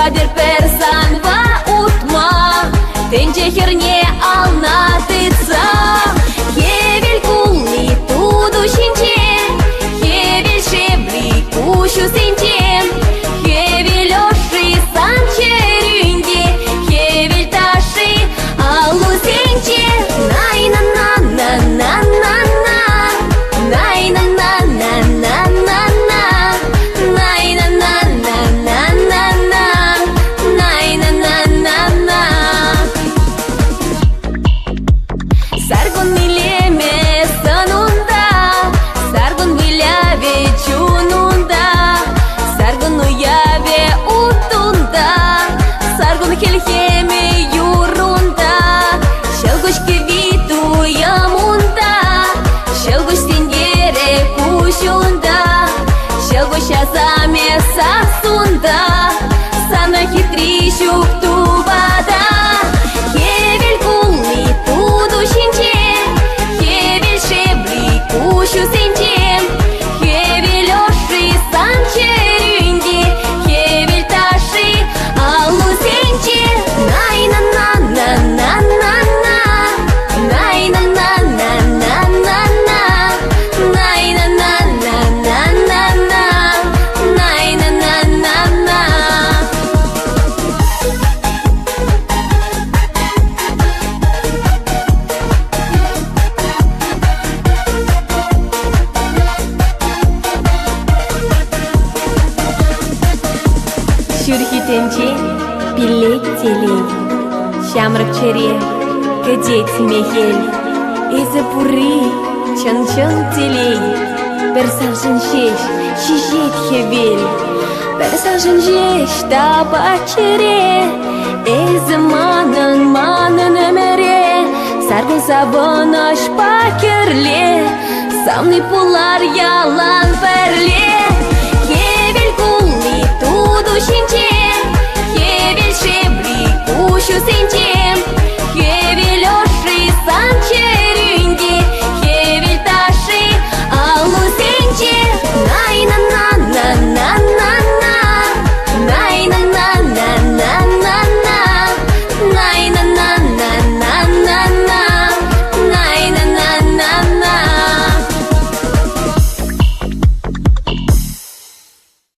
Kadir persan va utma, tence herne alnatıtsa. Hevil kulli tudu şince, hevil şebri kuşu since. Hevil oşri sançeründe, hevil taşı alu since. Nay na na na na na na, nay na na na na na na, nay na na na na na na, nay na na na na. Sargun mileme sanunda, sargun bilyave çununda, sargun uyave utunda, sargun kelheme yurunda, şelguş kivitu yamunda, şelguş singere kuşunda, şelguş azame sasunda, sana hitrişuk tubada. Hevil kulli tudu şince, hevil şebri kuşu since. Hevil oşri sançeründe, hevil taşı alu since. Nay na na na na na na, nay na na na na na na, nay na na na na na na, nay na na na na. Şurhitence bilek teley, şamrık çere kadет mehel. Eze puri çan çan teley, persarjın şeş şişet hevel. Persarjın şeş taba çere, eze manın manın emere. Sargun sabanaş pakirle, samni pular yalan perle. Hevil kulli tudu şince,